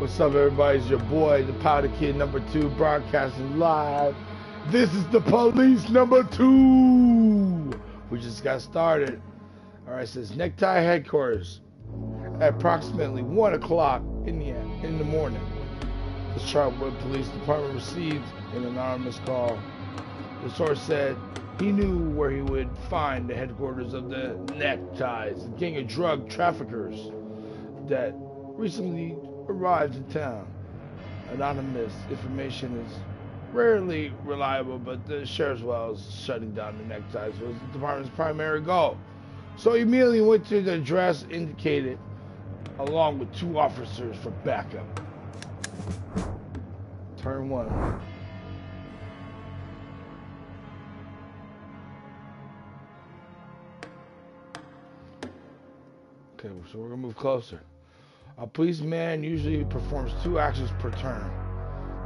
What's up, everybody? It's your boy, the Powder Kid #2, broadcasting live. This is the police #2. We just got started. All right, it says Necktie headquarters at approximately 1 o'clock in the morning. The Chartwood Police Department received an anonymous call. The source said he knew where he would find the headquarters of the Neckties, a gang of drug traffickers that recently arrived in town. Anonymous information is rarely reliable, but the sheriff's wells shutting down the Neckties was the department's primary goal. So he immediately went to the address indicated, along with 2 officers for backup. Turn 1. Okay, so we're gonna move closer. A policeman usually performs 2 actions per turn.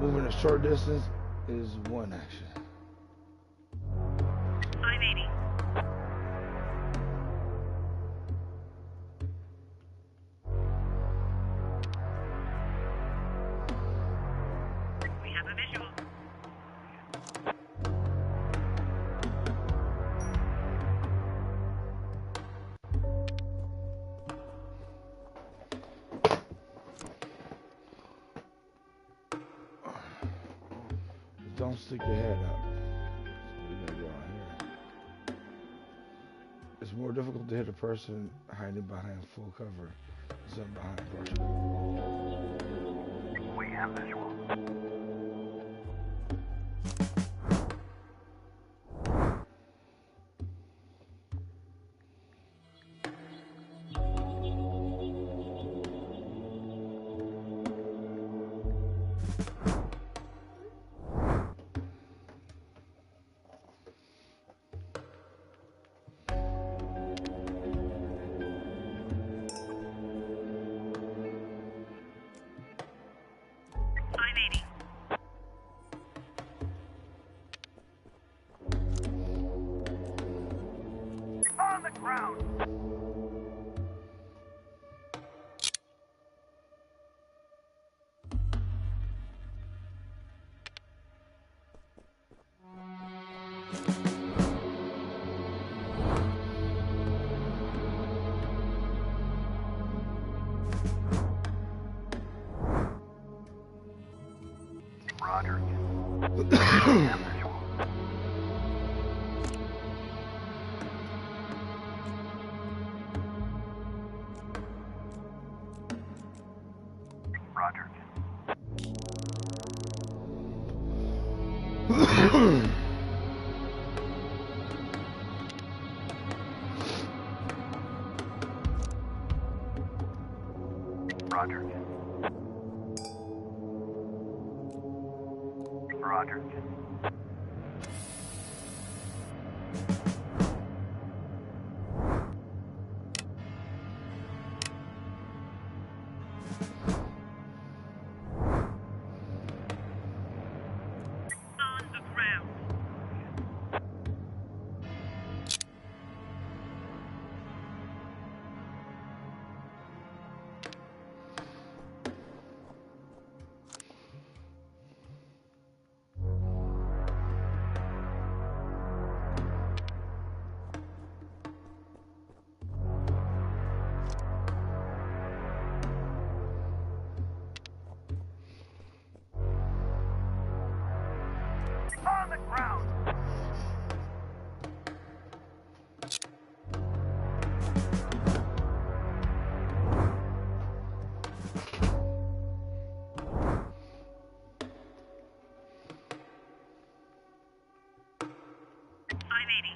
Moving a short distance is 1 action. I'm 80. We have a visual. Don't stick your head up. So we gotta go on here. It's more difficult to hit a person hiding behind full cover than behind brush cover. We have visual. I'm 80. On the ground. Roger. We have visual. Roger. Roger. Roger. On the ground. On the ground. I'm 80.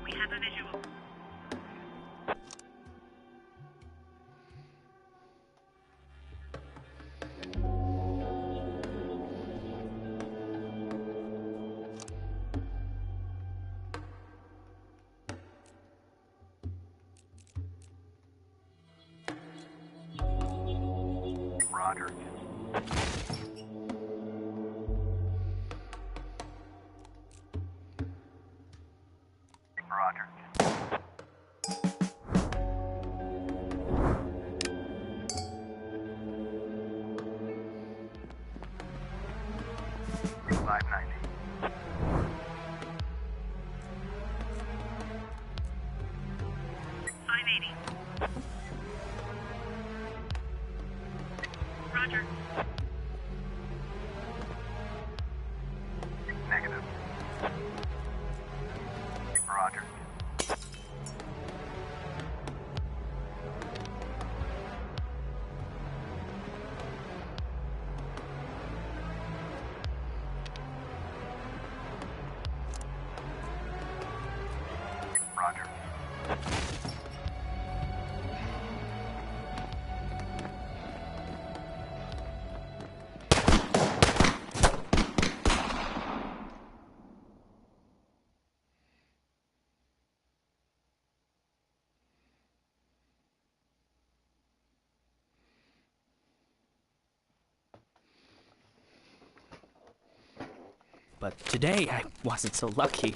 We have a visual. Roger. Roger. Roger. Negative. Roger. Roger. But today, I wasn't so lucky.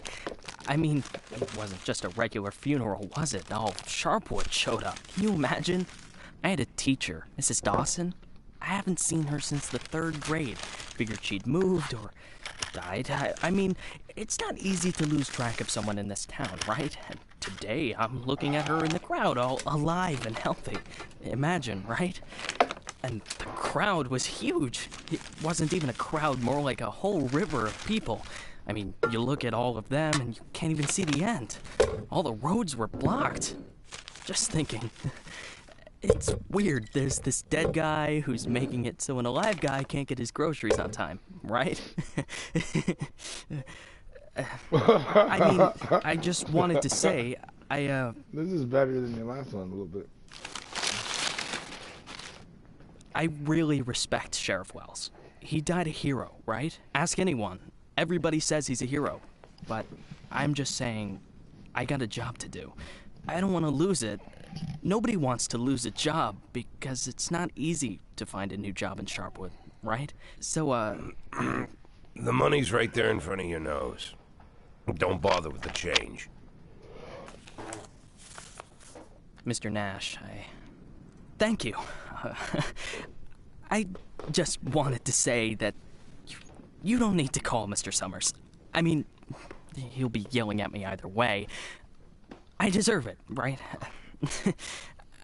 I mean, it wasn't just a regular funeral, was it? All Sharpwood showed up. Can you imagine? I had a teacher, Mrs. Dawson. I haven't seen her since the 3rd grade. Figured she'd moved or died. I mean, it's not easy to lose track of someone in this town, right? And today, I'm looking at her in the crowd, all alive and healthy. Imagine, right? And the crowd was huge. It wasn't even a crowd, more like a whole river of people. I mean, you look at all of them and you can't even see the end. All the roads were blocked. Just thinking. It's weird. There's this dead guy who's making it so an alive guy can't get his groceries on time, right? I mean, I just wanted to say, This is better than your last one a little bit. I really respect Sheriff Wells. He died a hero, right? Ask anyone. Everybody says he's a hero. But I'm just saying, I got a job to do. I don't want to lose it. Nobody wants to lose a job because it's not easy to find a new job in Sharpwood, right? So, The money's right there in front of your nose. Don't bother with the change. Mr. Nash, thank you. I just wanted to say that you don't need to call Mr. Summers. I mean, he'll be yelling at me either way. I deserve it, right?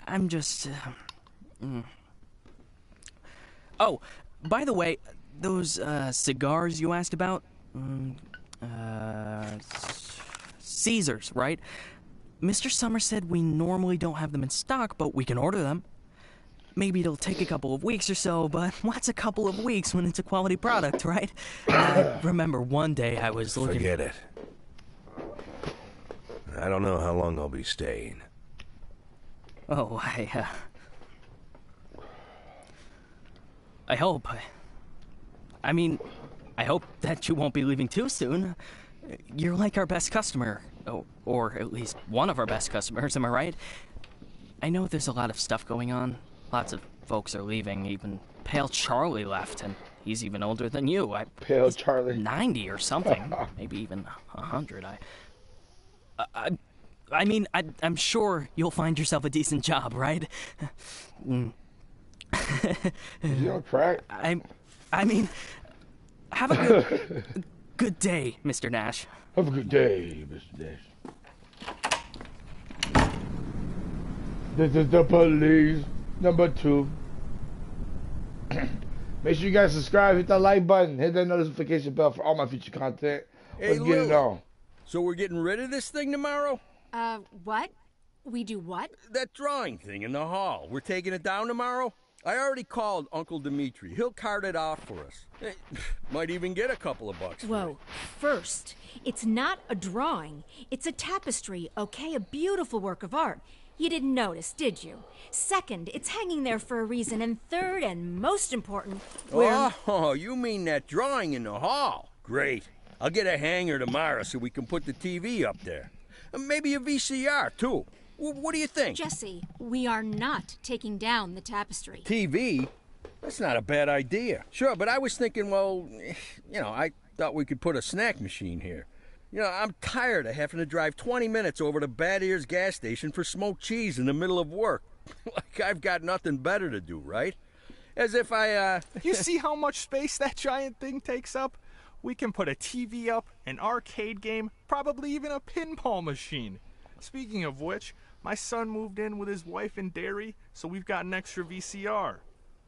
I'm just... Oh, by the way, those cigars you asked about? Caesars, right? Mr. Summers said we normally don't have them in stock, but we can order them. Maybe it'll take a couple of weeks or so, but what's a couple of weeks when it's a quality product, right? I remember one day I was looking... Forget it. I don't know how long I'll be staying. Oh, I hope. I mean, I hope that you won't be leaving too soon. You're like our best customer. Or at least one of our best customers, am I right? I know there's a lot of stuff going on. Lots of folks are leaving. Even Pale Charlie left, and he's even older than you. Pale Charlie. 90 or something. Maybe even 100. I mean, I'm sure you'll find yourself a decent job, right? You on crack? I mean, have a good day, Mr. Nash. Have a good day, Mr. Nash. This is the police, number 2. Make sure you guys subscribe, hit that like button, hit that notification bell for all my future content. Hey, Let's get it Lily. on. So we're getting rid of this thing tomorrow? What? We do what? That drawing thing in the hall. We're taking it down tomorrow? I already called Uncle Dimitri. He'll cart it off for us. Might even get a couple of bucks. Whoa. First, it's not a drawing. It's a tapestry, okay? A beautiful work of art. You didn't notice, did you? Second, it's hanging there for a reason. And third, and most important, we're... Oh, you mean that drawing in the hall? Great. I'll get a hanger tomorrow so we can put the TV up there. And maybe a VCR, too. What do you think? Jesse, we are not taking down the tapestry. TV? That's not a bad idea. Sure, but I was thinking, well, I thought we could put a snack machine here. I'm tired of having to drive 20 minutes over to Bad Ears gas station for smoked cheese in the middle of work. Like I've got nothing better to do, right? As if You see how much space that giant thing takes up? We can put a TV up, an arcade game, probably even a pinball machine. Speaking of which, my son moved in with his wife and dairy, so we've got an extra VCR.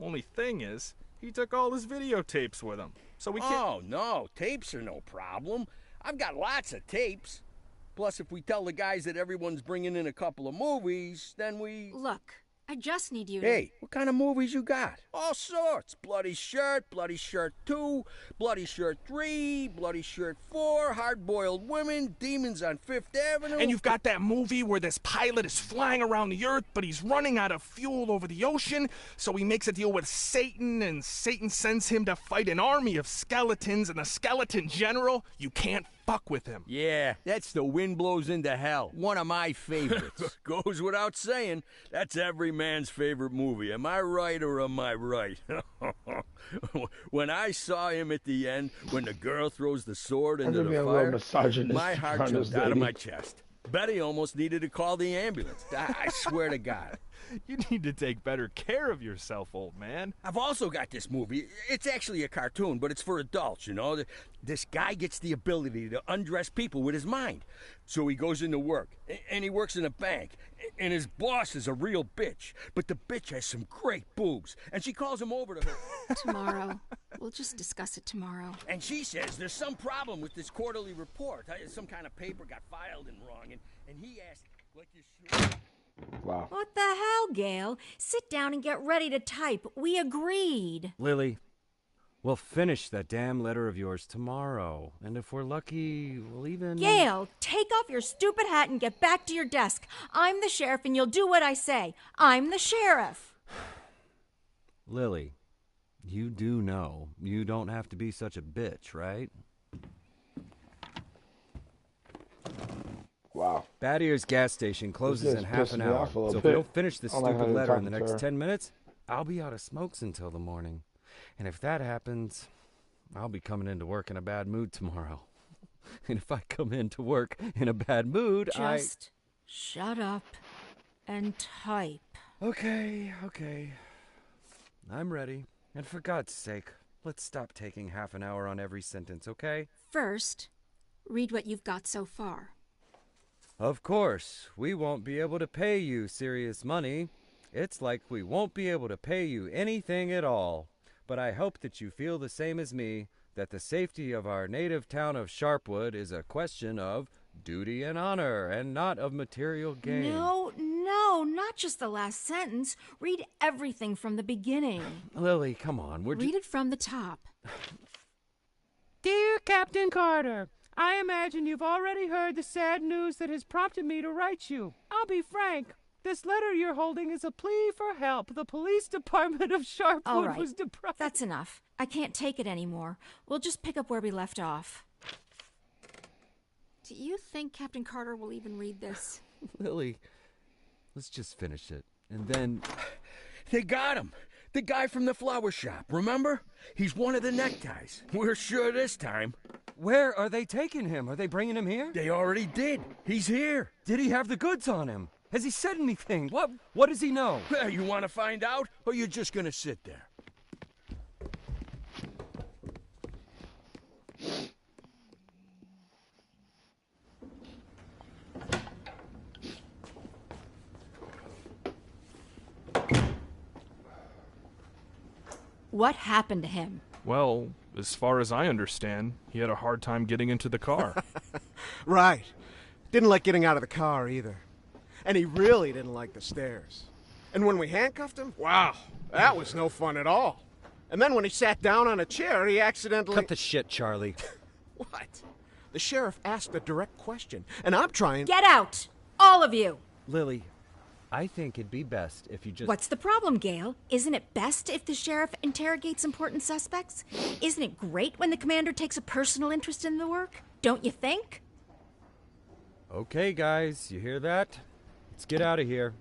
Only thing is, he took all his videotapes with him. So we can't... Oh, no, tapes are no problem. I've got lots of tapes. Plus, if we tell the guys that everyone's bringing in a couple of movies, then we... Look, I just need you to... Hey, what kind of movies you got? All sorts. Bloody Shirt 2, Bloody Shirt 3, Bloody Shirt 4, Hard-Boiled Women, Demons on Fifth Avenue. And you've got that movie where this pilot is flying around the Earth, but he's running out of fuel over the ocean, so he makes a deal with Satan, and Satan sends him to fight an army of skeletons, and the skeleton general, you can't fuck with him. Yeah, that's The Wind Blows into Hell. One of my favorites. Goes without saying, that's every man's favorite movie. Am I right or am I right? When I saw him at the end, when the girl throws the sword into the fire, my heart jumped out of my chest. Betty almost needed to call the ambulance. I swear to God. You need to take better care of yourself, old man. I've also got this movie. It's actually a cartoon, but it's for adults, you know. This guy gets the ability to undress people with his mind. So he goes into work, and he works in a bank, and his boss is a real bitch. But the bitch has some great boobs, and she calls him over to her. Tomorrow. We'll just discuss it tomorrow. And she says there's some problem with this quarterly report. Some kind of paper got filed in wrong, and he asked, like you should... Wow. What the hell, Gail? Sit down and get ready to type. We agreed. Lily, we'll finish that damn letter of yours tomorrow. And if we're lucky, we'll even... Gail, take off your stupid hat and get back to your desk. I'm the sheriff and you'll do what I say. I'm the sheriff. Lily, you do know you don't have to be such a bitch, right? Wow. Bad Ears gas station closes in half an pissed me hour. off a little So if bit. we don't finish this I don't like stupid how letter you're in the talking to next her. 10 minutes, I'll be out of smokes until the morning. And if that happens, I'll be coming into work in a bad mood tomorrow. And if I come into work in a bad mood, Just shut up and type. Okay. I'm ready. And for God's sake, let's stop taking half an hour on every sentence, okay? First, read what you've got so far. Of course, we won't be able to pay you serious money. It's like we won't be able to pay you anything at all. But I hope that you feel the same as me, that the safety of our native town of Sharpwood is a question of duty and honor, and not of material gain. No, not just the last sentence. Read everything from the beginning. Lily, come on. Read it from the top. Dear Captain Carter, I imagine you've already heard the sad news that has prompted me to write you. I'll be frank. This letter you're holding is a plea for help. The police department of Sharpwood All right, was deprived. that's enough. I can't take it anymore. We'll just pick up where we left off. Do you think Captain Carter will even read this? Lily, let's just finish it. And then... They got him. The guy from the flower shop, remember? He's one of the neckties. We're sure this time. Where are they taking him? Are they bringing him here? They already did. He's here. Did he have the goods on him? Has he said anything? What does he know? You want to find out, or you're just going to sit there? What happened to him? Well, as far as I understand, he had a hard time getting into the car. Right. Didn't like getting out of the car either. And he really didn't like the stairs. And when we handcuffed him, wow, that was no fun at all. And then when he sat down on a chair, he accidentally... Cut the shit, Charlie. What? The sheriff asked a direct question, and I'm trying... Get out! All of you! Lily, I think it'd be best if you just... What's the problem, Gail? Isn't it best if the sheriff interrogates important suspects? Isn't it great when the commander takes a personal interest in the work? Don't you think? Okay, guys, you hear that? Let's get out of here.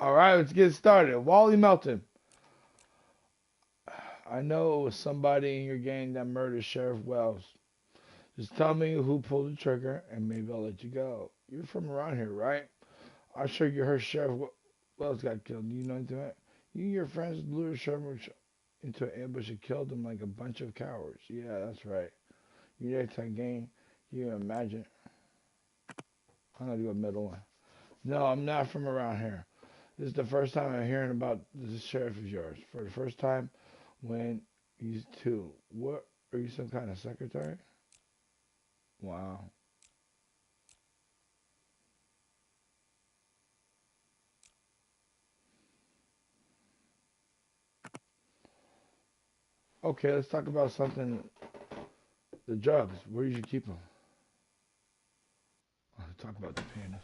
All right, let's get started. Wally Melton. I know it was somebody in your gang that murdered Sheriff Wells. Just tell me who pulled the trigger, and maybe I'll let you go. You're from around here, right? I'm sure you heard Sheriff Wells got killed. Do you know anything about it? You and your friends lured Sheriff into an ambush and killed him like a bunch of cowards. Yeah, that's right. You there to gang? You imagine? I'm gonna do a middle one. No, I'm not from around here. This is the first time I'm hearing about this sheriff of yours. For the first time, when he's two. What? Are you some kind of secretary? Wow. Okay, let's talk about something. The drugs. Where did you keep them? Let's talk about the penis.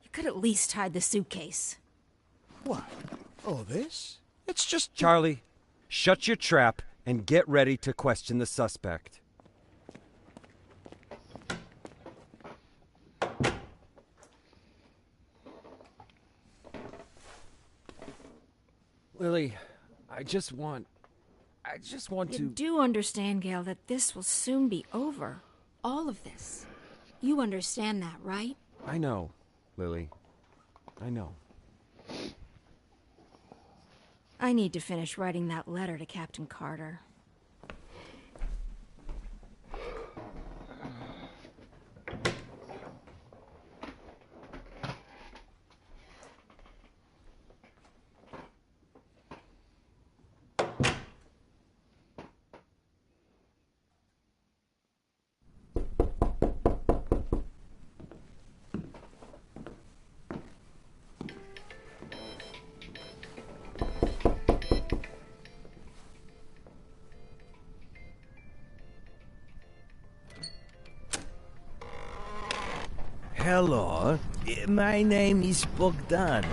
You could at least hide the suitcase. What? Oh, this? It's just... Charlie, shut your trap and get ready to question the suspect. Lily, I just want You to... do understand, Gail, that this will soon be over. All of this. You understand that, right? I know, Lily. I know. I need to finish writing that letter to Captain Carter. Hello, my name is Bogdan.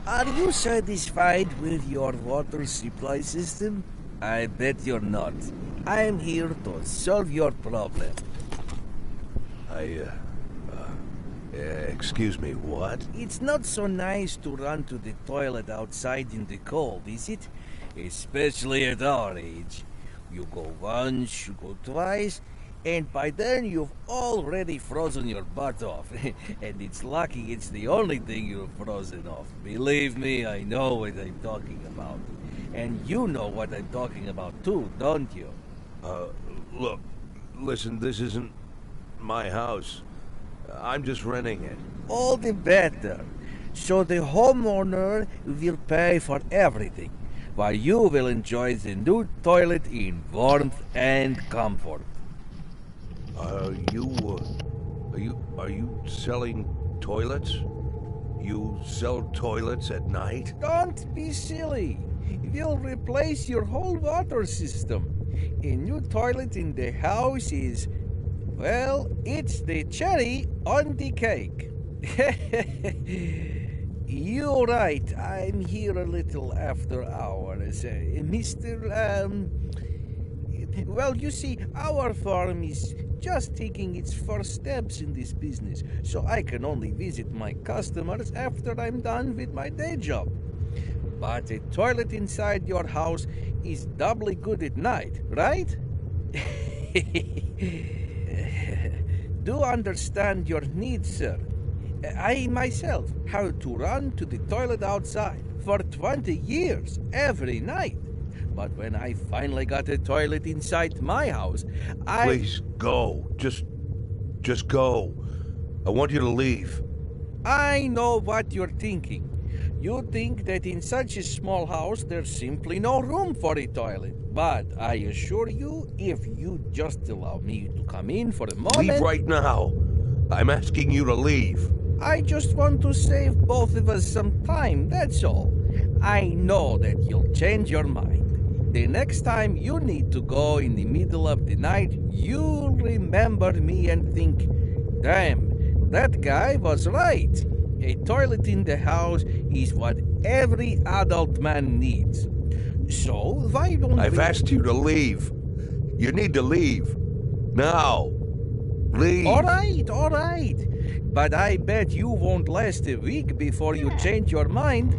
Are you satisfied with your water supply system? I bet you're not. I'm here to solve your problem. Excuse me, what? It's not so nice to run to the toilet outside in the cold, is it? Especially at our age. You go once, you go twice, and by then you've already frozen your butt off. And it's lucky it's the only thing you've frozen off. Believe me, I know what I'm talking about. And you know what I'm talking about too, don't you? Look, listen, this isn't my house. I'm just renting it. All the better. So the homeowner will pay for everything, while you will enjoy the new toilet in warmth and comfort. Are you selling toilets? You sell toilets at night? Don't be silly. We'll replace your whole water system. A new toilet in the house is, well, it's the cherry on the cake. You're right. I'm here a little after hours. Well, you see, our farm is just taking its first steps in this business, so I can only visit my customers after I'm done with my day job. But a toilet inside your house is doubly good at night, right? Do understand your needs, sir. I myself had to run to the toilet outside for 20 years every night. But when I finally got a toilet inside my house, Please, go. Just go. I want you to leave. I know what you're thinking. You think that in such a small house there's simply no room for a toilet. But I assure you, if you just allow me to come in for a moment... Leave right now. I'm asking you to leave. I just want to save both of us some time, that's all. I know that you'll change your mind. The next time you need to go in the middle of the night, you'll remember me and think, damn, that guy was right. A toilet in the house is what every adult man needs. So, why don't I've asked you to leave. You need to leave. Now. Leave. All right. But I bet you won't last a week before you change your mind.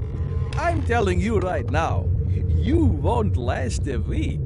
I'm telling you right now, you won't last a week.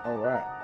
All right.